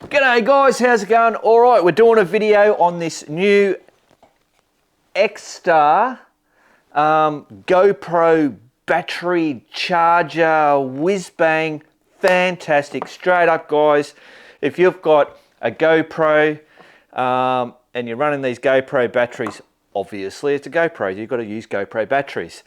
G'day guys, how's it going? Alright, we're doing a video on this new XTAR GoPro battery charger, whiz bang, fantastic. Straight up guys, if you've got a GoPro and you're running these GoPro batteries, obviously it's a GoPro, you've got to use GoPro batteries.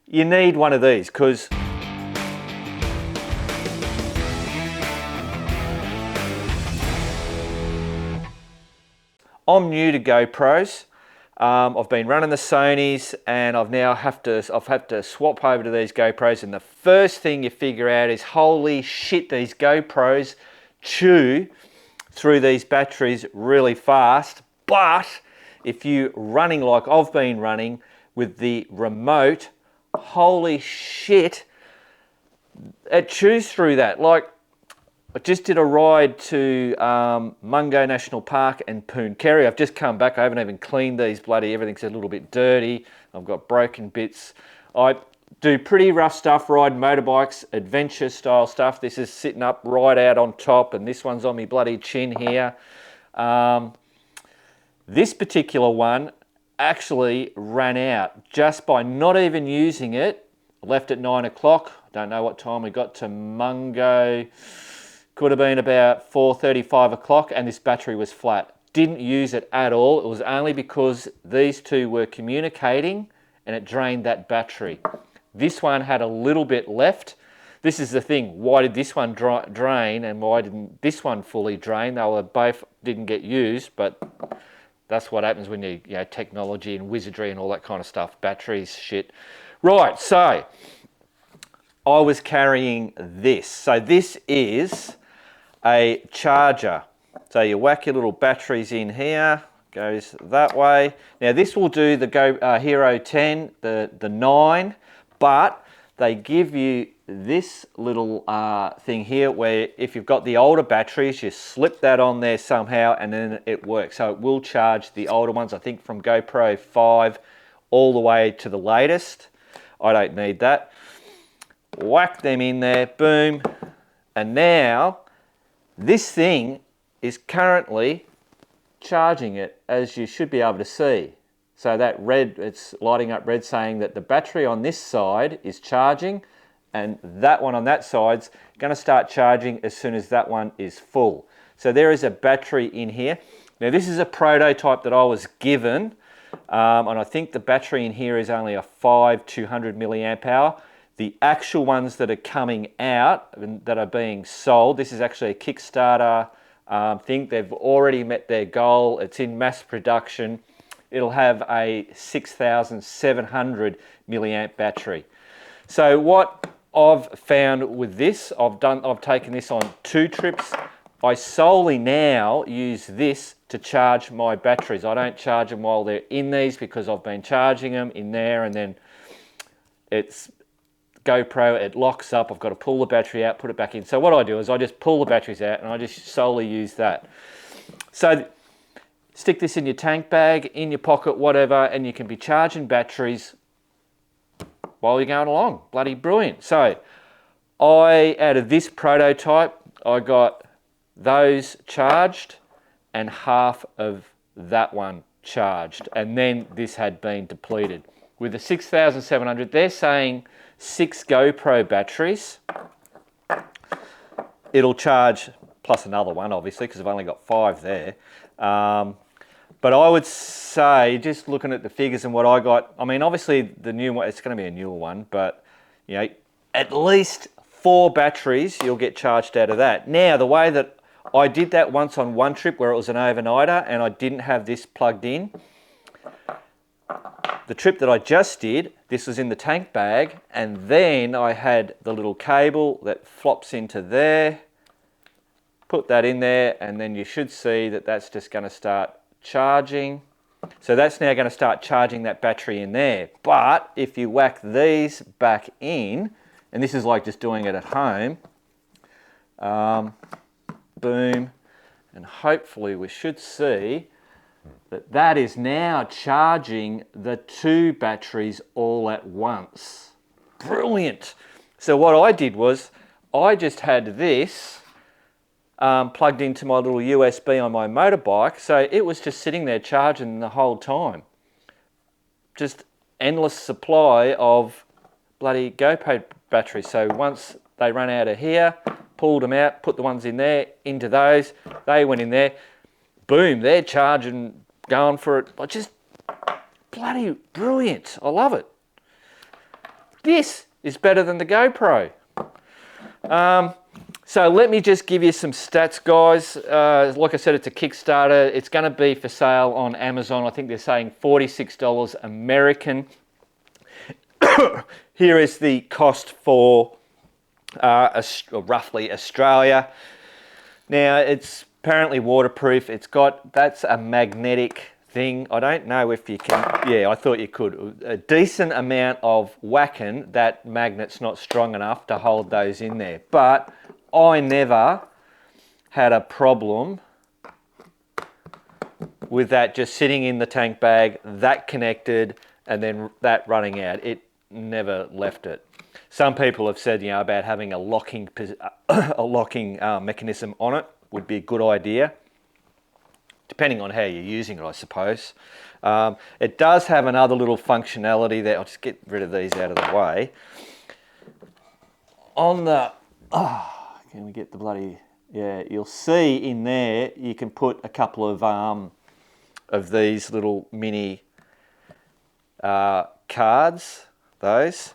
You need one of these because I'm new to GoPros. I've been running the Sonys and I've had to swap over to these GoPros, and the first thing you figure out is holy shit, these GoPros chew through these batteries really fast. But if you're running like I've been running with the remote, holy shit, it chews through that. Like, I just did a ride to Mungo National Park and Pooncarie. I've just come back. I haven't even cleaned these everything's a little bit dirty. I've got broken bits. I do pretty rough stuff, ride motorbikes, adventure style stuff. This is sitting up right out on top, and this one's on my bloody chin here. This particular one actually ran out just by not even using it. I left at 9 o'clock. Don't know what time we got to Mungo. Could have been about 4:30, 5 o'clock, and this battery was flat. Didn't use it at all. It was only because these two were communicating and it drained that battery. This one had a little bit left. This is the thing. Why did this one drain and why didn't this one fully drain? They were both didn't get used, but that's what happens when you know, technology and wizardry and all that kind of stuff. Batteries, shit. Right, so I was carrying this. So this is a charger. So you whack your little batteries in here, goes that way. Now this will do the Hero 10, the 9, but they give you this little thing here where if you've got the older batteries, you slip that on there somehow and then it works. So it will charge the older ones, I think from GoPro 5 all the way to the latest. I don't need that. Whack them in there, boom, and now this thing is currently charging it, as you should be able to see. So that red, it's lighting up red saying that the battery on this side is charging and that one on that side's going to start charging as soon as that one is full. So there is a battery in here. Now this is a prototype that I was given, and I think the battery in here is only a 200 milliamp hour. The actual ones that are coming out and that are being sold, this is actually a Kickstarter thing. They've already met their goal. It's in mass production. It'll have a 6,700 milliamp battery. So what I've found with this, I've taken this on 2 trips. I solely now use this to charge my batteries. I don't charge them while they're in these because I've been charging them in there, and then it's GoPro, it locks up. I've got to pull the battery out, put it back in. So what I do is I just pull the batteries out and I just solely use that. So stick this in your tank bag, in your pocket, whatever, and you can be charging batteries while you're going along. Bloody brilliant. So out of this prototype, I got those charged and half of that one charged. And then this had been depleted. With the 6,700, they're saying 6 GoPro batteries. It'll charge, plus another one, obviously, because I've only got 5 there. But I would say, just looking at the figures and what I got, I mean, obviously the new one, it's going to be a newer one, but you know, at least 4 batteries you'll get charged out of that. Now, the way that I did that once on one trip where it was an overnighter and I didn't have this plugged in, the trip that I just did, this was in the tank bag, and then I had the little cable that flops into there, put that in there, and then you should see that that's just going to start charging. So that's now going to start charging that battery in there. But if you whack these back in, and this is like just doing it at home, boom, and hopefully we should see that is now charging the 2 batteries all at once. Brilliant. So what I did was I just had this plugged into my little USB on my motorbike, so it was just sitting there charging the whole time. Just endless supply of bloody GoPro batteries. So once they ran out of here, pulled them out, put the ones in there, into those, they went in there, boom, they're charging, going for it. Just bloody brilliant. I love it. This is better than the GoPro. So let me just give you some stats, guys. Like I said, it's a Kickstarter. It's going to be for sale on Amazon. I think they're saying $46 American. Here is the cost for roughly Australia. Now, it's apparently waterproof. That's a magnetic thing. I don't know if you can, yeah, I thought you could. A decent amount of whacking, that magnet's not strong enough to hold those in there. But I never had a problem with that just sitting in the tank bag, that connected, and then that running out. It never left it. Some people have said, you know, about having a locking mechanism on it would be a good idea, depending on how you're using it, I suppose. It does have another little functionality there. I'll just get rid of these out of the way. On the, can we get the bloody, yeah, you'll see in there, you can put a couple of these little mini cards, those.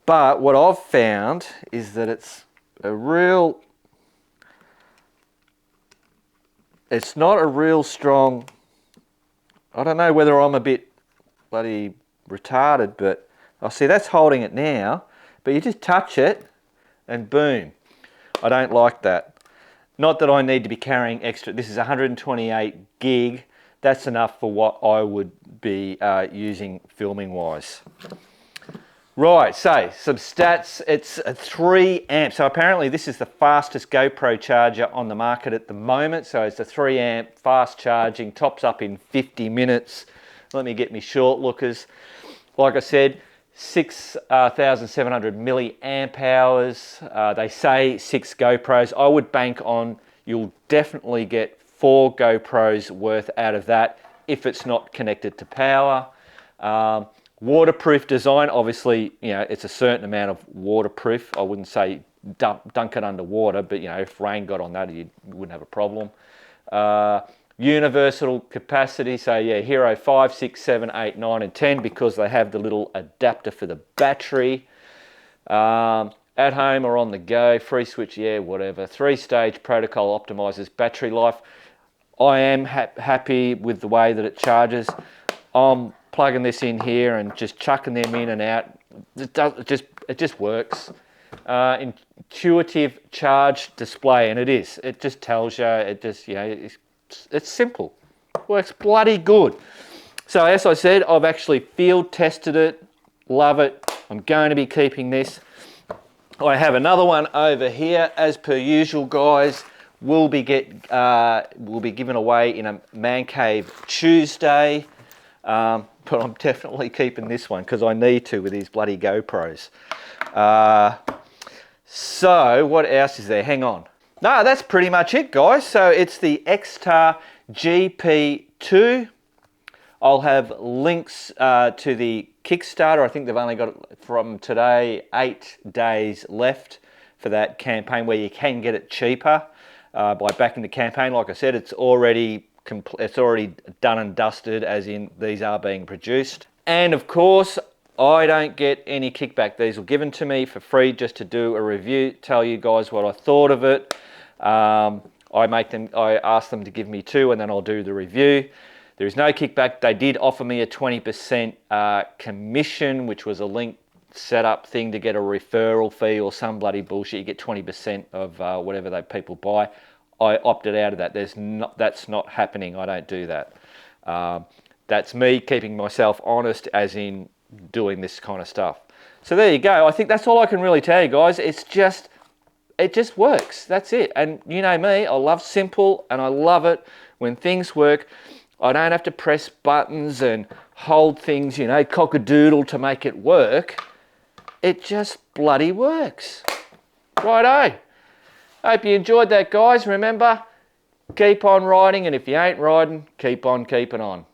But what I've found is that it's not a real strong, I don't know whether I'm a bit bloody retarded, but I'll see that's holding it now, but you just touch it and boom. I don't like that. Not that I need to be carrying extra. This is 128 gig. That's enough for what I would be using filming wise. Right, so some stats. It's a 3 amp. So apparently this is the fastest GoPro charger on the market at the moment. So it's a 3 amp fast charging, tops up in 50 minutes. Let me get me short lookers. Like I said, 6,700 milliamp hours. They say 6 GoPros. I would bank on you'll definitely get 4 GoPros worth out of that if it's not connected to power. Waterproof design, obviously, you know, it's a certain amount of waterproof. I wouldn't say dunk it underwater, but, you know, if rain got on that, you wouldn't have a problem. Universal capacity, so yeah, Hero 5, 6, 7, 8, 9, and 10, because they have the little adapter for the battery. At home or on the go, free switch, yeah, whatever. 3-stage protocol optimizes battery life. I am happy with the way that it charges. I'm plugging this in here and just chucking them in and out. It just works. Intuitive charge display, and it is. It just tells you. It just, you know, it's simple. Works bloody good. So as I said, I've actually field tested it. Love it. I'm going to be keeping this. I have another one over here, as per usual, guys. Will be given away in a Man Cave Tuesday. But I'm definitely keeping this one because I need to with these bloody GoPros. So what else is there? Hang on. No, that's pretty much it, guys. So it's the XTAR GP2. I'll have links to the Kickstarter. I think they've only got, from today, 8 days left for that campaign where you can get it cheaper by backing the campaign. Like I said, it's already done and dusted, as in these are being produced. And of course, I don't get any kickback. These were given to me for free just to do a review, tell you guys what I thought of it. I ask them to give me 2 and then I'll do the review. There is no kickback. They did offer me a 20% commission, which was a link setup thing to get a referral fee or some bloody bullshit. You get 20% of whatever people buy. I opted out of that. That's not happening. I don't do that. That's me keeping myself honest, as in doing this kind of stuff. So there you go. I think that's all I can really tell you, guys. It just works. That's it. And you know me, I love simple, and I love it when things work. I don't have to press buttons and hold things, you know, cock-a-doodle to make it work. It just bloody works. Righto. Hope you enjoyed that, guys. Remember, keep on riding, and if you ain't riding, keep on keeping on.